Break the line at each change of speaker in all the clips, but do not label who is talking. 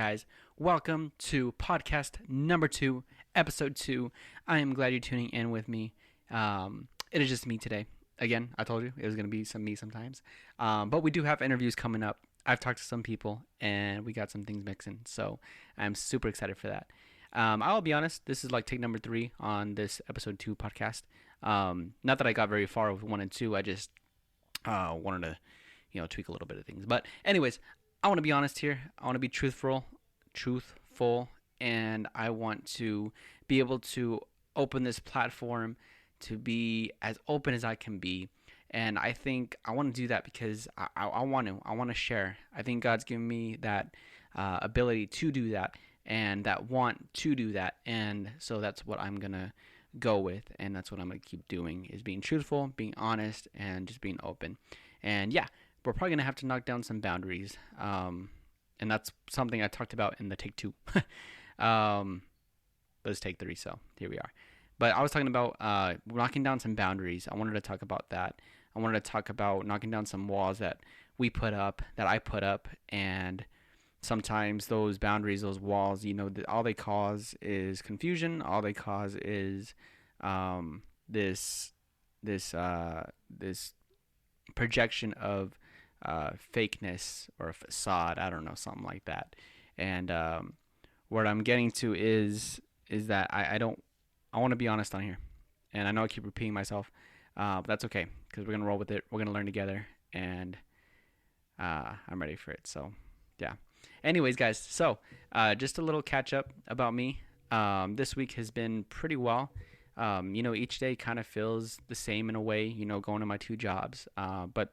guys? Welcome to podcast number 2, episode 2. I am glad you're tuning in with me. It is just me today. Again, I told you it was going to be me sometimes. But we do have interviews coming up. I've talked to some people, and we got some things mixing. So I'm super excited for that. I'll be honest, this is like take number 3 on this episode 2 podcast. Not that I got very far with 1 and 2. I just wanted to, tweak a little bit of things. But anyways, I want to be honest here. I want to be truthful, and I want to be able to open this platform to be as open as I can be. And I think I want to do that because I want to share. I think God's given me that ability to do that and that want to do that. And so that's what I'm going to go with. And that's what I'm going to keep doing, is being truthful, being honest, and just being open. And yeah, we're probably going to have to knock down some boundaries. And that's something I talked about in the take 2. But it's take 3, so here we are. But I was talking about knocking down some boundaries. I wanted to talk about that. I wanted to talk about knocking down some walls that we put up, that I put up, and sometimes those boundaries, those walls, all they cause is confusion. All they cause is this projection of fakeness or a facade. I don't know, something like that. And what I'm getting to is that I want to be honest on here. And I know I keep repeating myself, but that's okay, because we're going to roll with it. We're going to learn together, and I'm ready for it. So, yeah. Anyways, guys, so just a little catch up about me. This week has been pretty well. Each day kind of feels the same in a way, going to my 2 jobs. But,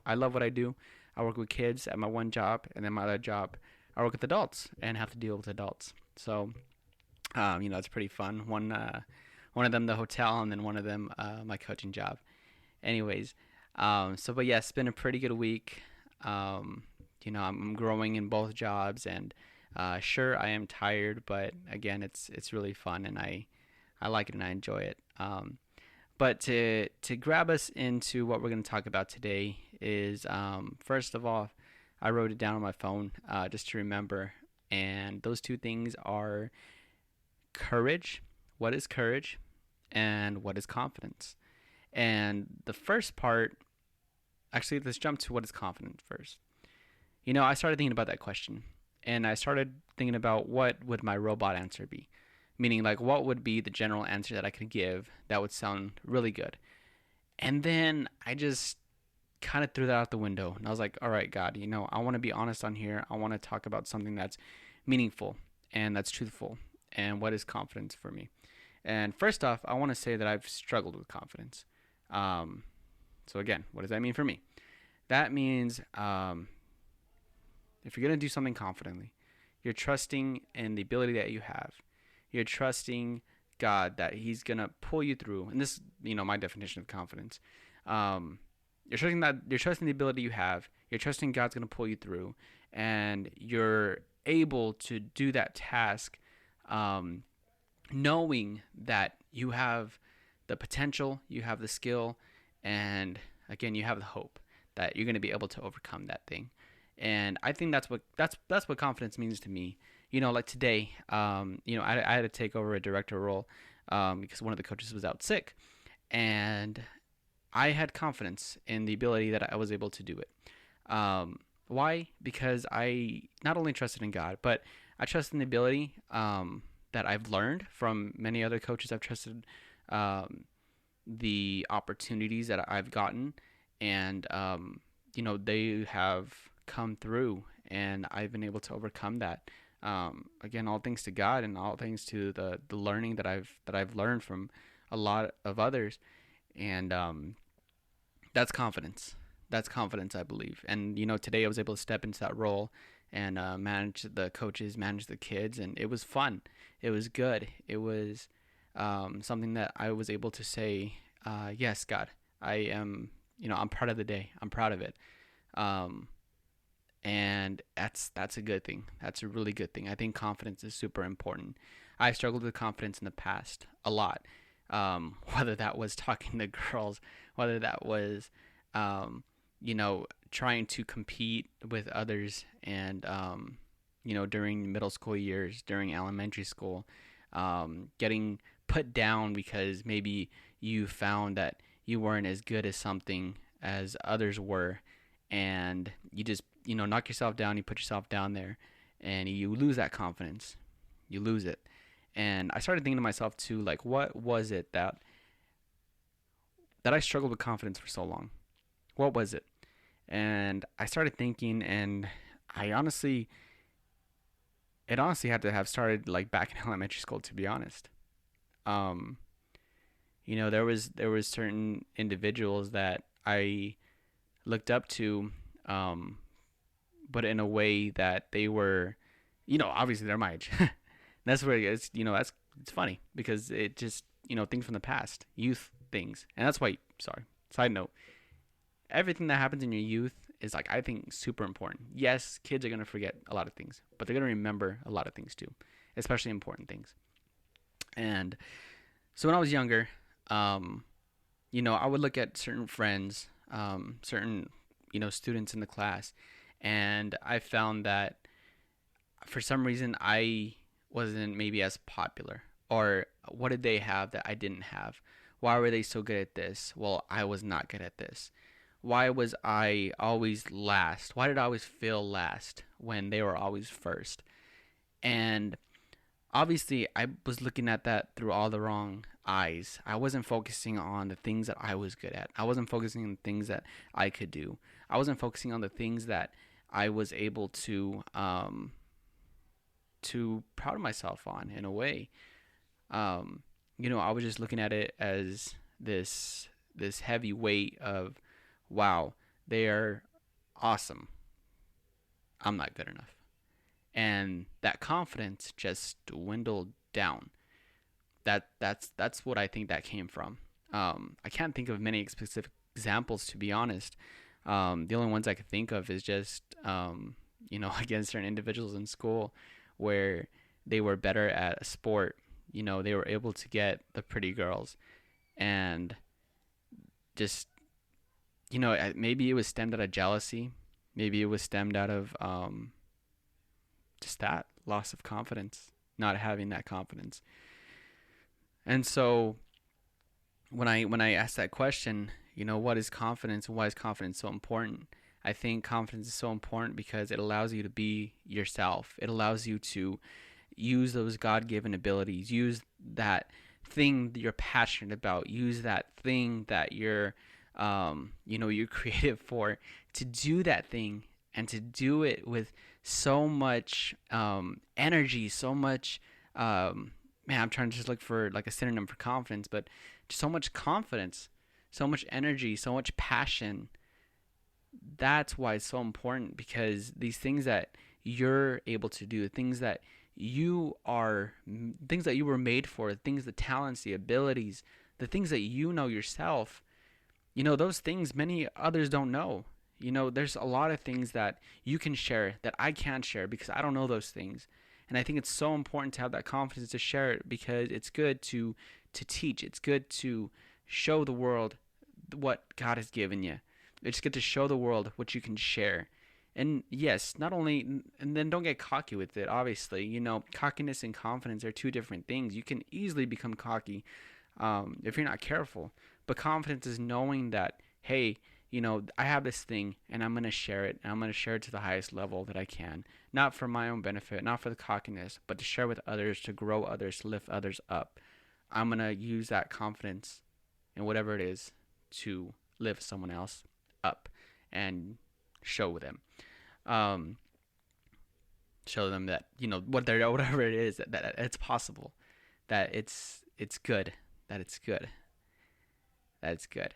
I love what I do. I work with kids at my one job, and then my other job, I work with adults and have to deal with adults. So, it's pretty fun. One of them the hotel, and then one of them my coaching job. Anyways, but yeah, it's been a pretty good week. I'm growing in both jobs, and sure, I am tired, but again, it's really fun, and I like it and I enjoy it. But to grab us into what we're going to talk about today is, first of all, I wrote it down on my phone just to remember, and those 2 things are courage. What is courage? And what is confidence? And the first part, actually, let's jump to what is confidence first. I started thinking about that question, and I started thinking about what would my robot answer be, meaning like what would be the general answer that I could give that would sound really good. And then I just kind of threw that out the window, and I was like, all right, God, I want to be honest on here. I want to talk about something that's meaningful and that's truthful. And what is confidence for me? And first off, I want to say that I've struggled with confidence. So again, what does that mean for me? That means if you're going to do something confidently, you're trusting in the ability that you have. You're trusting God that He's going to pull you through. And this, my definition of confidence. You're trusting the ability you have. You're trusting God's going to pull you through. And you're able to do that task knowing that you have the potential, you have the skill, and again, you have the hope that you're going to be able to overcome that thing. And I think that's what confidence means to me. Like today, I had to take over a director role because one of the coaches was out sick, and I had confidence in the ability that I was able to do it. Why? Because I not only trusted in God, but I trust in the ability that I've learned from many other coaches. I've trusted the opportunities that I've gotten, and they have come through, and I've been able to overcome that. Again, all thanks to God, and all thanks to the learning that I've learned from a lot of others, and that's confidence. That's confidence, I believe. And today I was able to step into that role and manage the coaches, manage the kids, and it was fun. It was good. It was something that I was able to say, yes, God, I am, I'm proud of the day. I'm proud of it. And that's a good thing. That's a really good thing. I think confidence is super important. I struggled with confidence in the past a lot, whether that was talking to girls, whether that was, trying to compete with others and, during middle school years, during elementary school, getting put down because maybe you found that you weren't as good as something as others were, and you just knock yourself down, you put yourself down there, and you lose that confidence, you lose it. And I started thinking to myself too, like, what was it that I struggled with confidence for so long? What was it? And I started thinking, and I honestly, it honestly had to have started like back in elementary school, to be honest. Um, there was certain individuals that I looked up to, um, but in a way that they were, obviously they're my age. That's where it's, that's it's funny because it just, things from the past, youth things, and that's why. Sorry, side note, everything that happens in your youth is like, I think, super important. Yes, kids are gonna forget a lot of things, but they're gonna remember a lot of things too, especially important things. And so when I was younger, um, I would look at certain friends, certain students in the class, and I found that for some reason I wasn't maybe as popular, or what did they have that I didn't have? Why were they so good at this? Well, I was not good at this. Why was I always last? Why did I always feel last when they were always first? And obviously, I was looking at that through all the wrong eyes. I wasn't focusing on the things that I was good at. I wasn't focusing on the things that I could do. I wasn't focusing on the things that I was able to proud of myself on in a way. Um, I was just looking at it as this heavy weight of, wow, they are awesome. I'm not good enough. And that confidence just dwindled down. That's what I think that came from. I can't think of many specific examples, to be honest. The only ones I could think of is just against certain individuals in school where they were better at a sport. They were able to get the pretty girls, and just maybe it was stemmed out of jealousy. Maybe it was stemmed out of just that loss of confidence, not having that confidence. And so when I asked that question, what is confidence and why is confidence so important? I think confidence is so important because it allows you to be yourself. It allows you to use those God-given abilities, use that thing that you're passionate about, use that thing that you're creative for, to do that thing, and to do it with so much energy, so much man, I'm trying to just look for like a synonym for confidence, but so much confidence, so much energy, so much passion. That's why it's so important, because these things that you're able to do, things that you were made for, the talents, the abilities, the things that yourself, those things many others don't know. There's a lot of things that you can share that I can't share because I don't know those things. And I think it's so important to have that confidence to share it, because it's good to teach. It's good to show the world what God has given you. It's good to show the world what you can share. And yes, not only, and then don't get cocky with it, obviously. Cockiness and confidence are two different things. You can easily become cocky if you're not careful. But confidence is knowing that, hey, I have this thing and I'm going to share it. And I'm going to share it to the highest level that I can. Not for my own benefit, not for the cockiness, but to share with others, to grow others, to lift others up. I'm going to use that confidence in whatever it is to lift someone else up and show them. Um, Show them that, whatever it is, that it's possible, that it's good, that it's good, that it's good.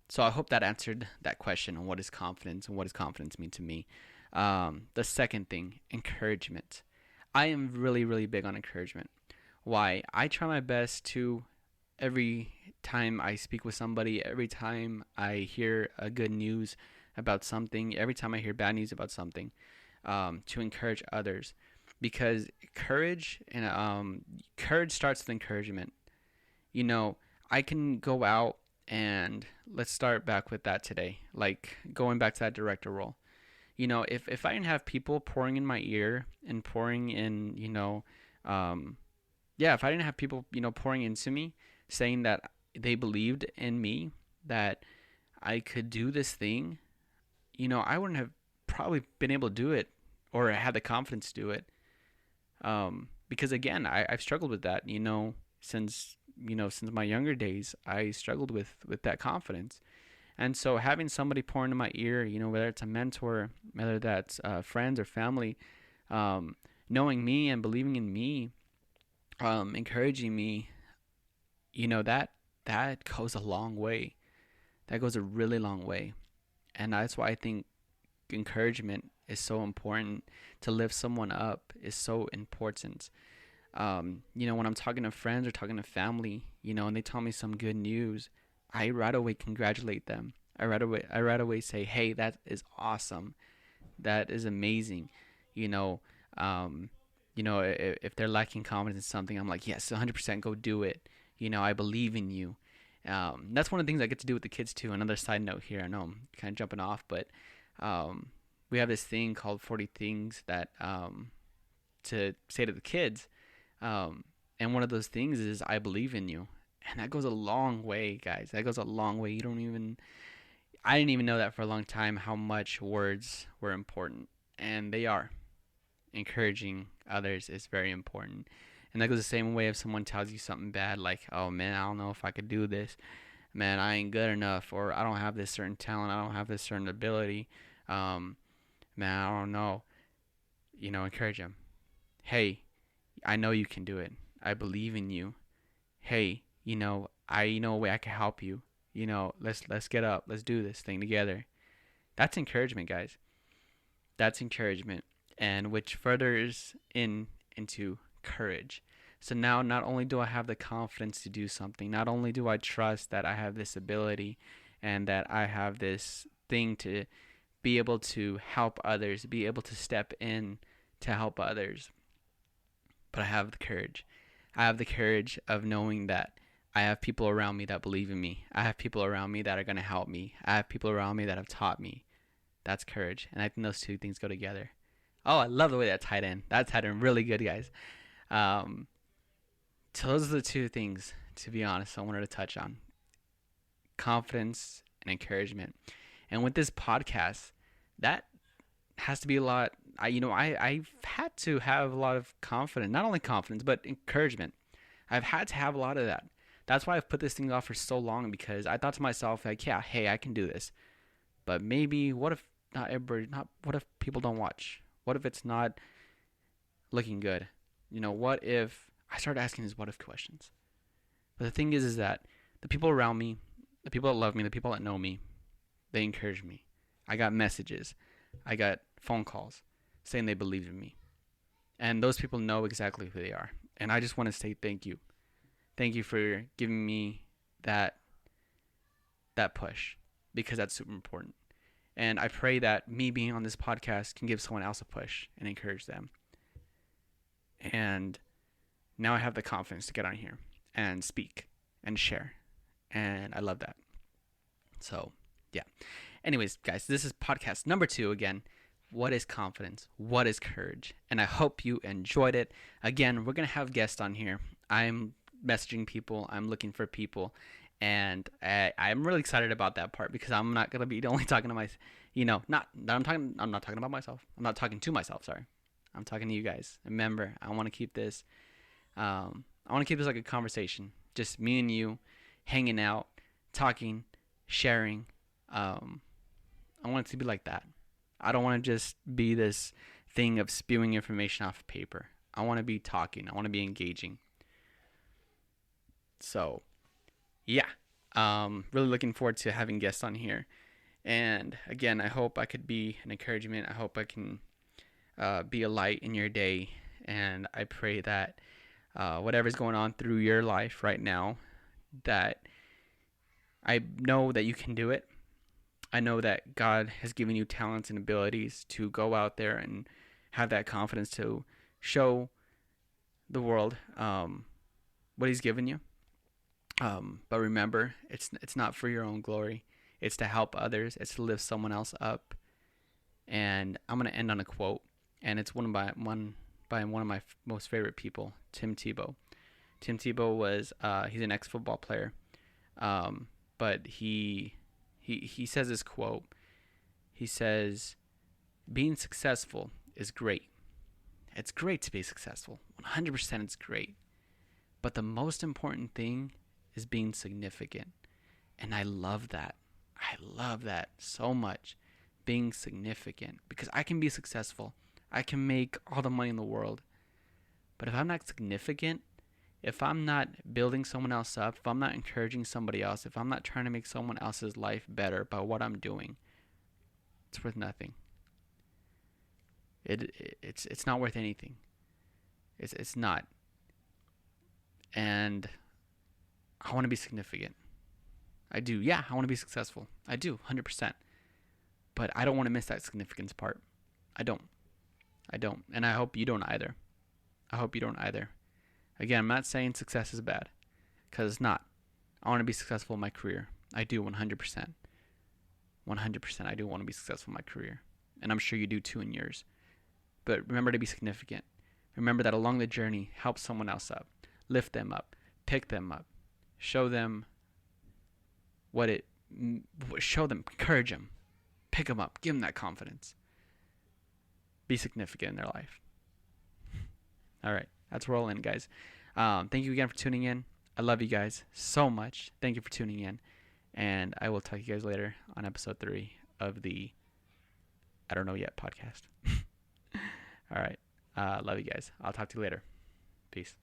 So I hope that answered that question on what is confidence and what does confidence mean to me. The second thing, encouragement. I am really, really big on encouragement. Why? I try my best to, every time I speak with somebody, every time I hear a good news about something, every time I hear bad news about something, to encourage others, because courage starts with encouragement. I can go out, and let's start back with that today, like going back to that director role. If I didn't have people pouring in my ear and pouring in, um, yeah, if I didn't have people, pouring into me, saying that they believed in me, that I could do this thing, I wouldn't have probably been able to do it or had the confidence to do it. Because again, I've struggled with that, since my younger days. I struggled with that confidence. And so having somebody pour into my ear, whether it's a mentor, whether that's friends or family, um, knowing me and believing in me, encouraging me, that goes a long way. That goes a really long way. And that's why I think encouragement is so important. To lift someone up is so important. When I'm talking to friends or talking to family, and they tell me some good news, I right away congratulate them. I right away say, "Hey, that is awesome. That is amazing." You know, um, if they're lacking confidence in something, I'm like, "Yes, 100% go do it." I believe in you. That's one of the things I get to do with the kids too. Another side note here. I know I'm kind of jumping off, but um, we have this thing called 40 things that to say to the kids. Um, and one of those things is I believe in you. And that goes a long way, guys. That goes a long way. I didn't even know that for a long time how much words were important. And they are. Encouraging others is very important. And that goes the same way if someone tells you something bad, like, oh man, I don't know if I could do this. Man, I ain't good enough. Or I don't have this certain talent. I don't have this certain ability. Um, man, I don't know. Encourage them. Hey, I know you can do it. I believe in you. Hey, I know a way I can help you. Let's get up. Let's do this thing together. That's encouragement, guys. That's encouragement, and which furthers into courage. So now, not only do I have the confidence to do something, not only do I trust that I have this ability, and that I have this thing to be able to help others, be able to step in to help others, but I have the courage. I have the courage of knowing that I have people around me that believe in me. I have people around me that are going to help me. I have people around me that have taught me. That's courage. And I think those two things go together. Oh, I love the way that tied in. That tied in really good, guys. Um, so those are the two things, to be honest, I wanted to touch on: confidence and encouragement. And with this podcast, that has to be a lot. I've had to have a lot of confidence, not only confidence, but encouragement. I've had to have a lot of that. That's why I've put this thing off for so long, because I thought to myself, like, yeah, hey, I can do this. But maybe, what if not everybody, not, what if people don't watch? What if it's not looking good? What if I started asking these what if questions? But the thing is that the people around me, the people that love me, the people that know me, they encourage me. I got messages. I got phone calls saying they believe in me. And those people know exactly who they are. And I just want to say thank you. Thank you for giving me that push, because that's super important. And I pray that me being on this podcast can give someone else a push and encourage them. And now I have the confidence to get on here and speak and share. And I love that. So, yeah. Anyways, guys, this is podcast number 2 again. What is confidence? What is courage? And I hope you enjoyed it. Again, we're going to have guests on here. I'm messaging people. I'm looking for people. And I'm really excited about that part, because I'm not going to be only talking to I'm not talking about myself. I'm not talking to myself, sorry. I'm talking to you guys. Remember, I want to keep this like a conversation. Just me and you hanging out, talking, sharing. I want it to be like that. I don't want to just be this thing of spewing information off of paper. I want to be talking. I want to be engaging. So, yeah. Really looking forward to having guests on here. And again, I hope I could be an encouragement. I hope I can be a light in your day. And I pray that whatever's going on through your life right now, that I know that you can do it. I know that God has given you talents and abilities to go out there and have that confidence to show the world what He's given you. But remember, it's not for your own glory. It's to help others. It's to lift someone else up. And I'm gonna end on a quote, and it's one of my most favorite people, Tim Tebow. Tim Tebow was he's an ex-football player, but he says this quote. He says, "Being successful is great. It's great to be successful. 100% it's great. But the most important thing is being significant." And I love that. I love that so much. Being significant. Because I can be successful. I can make all the money in the world. But if I'm not significant, if I'm not building someone else up, if I'm not encouraging somebody else, if I'm not trying to make someone else's life better by what I'm doing, it's worth nothing. It's not worth anything. It's not. And I want to be significant. I do. Yeah, I want to be successful. I do, 100%. But I don't want to miss that significance part. I don't. I don't. And I hope you don't either. I hope you don't either. Again, I'm not saying success is bad, because it's not. I want to be successful in my career. I do, 100%. 100%. I do want to be successful in my career. And I'm sure you do too in yours. But remember to be significant. Remember that along the journey, help someone else up. Lift them up. Pick them up. Show them encourage them. Pick them up. Give them that confidence. Be significant in their life. All right. That's where we'll end, guys. Thank you again for tuning in. I love you guys so much. Thank you for tuning in. And I will talk to you guys later on episode 3 of the I Don't Know Yet podcast. All right. Love you guys. I'll talk to you later. Peace.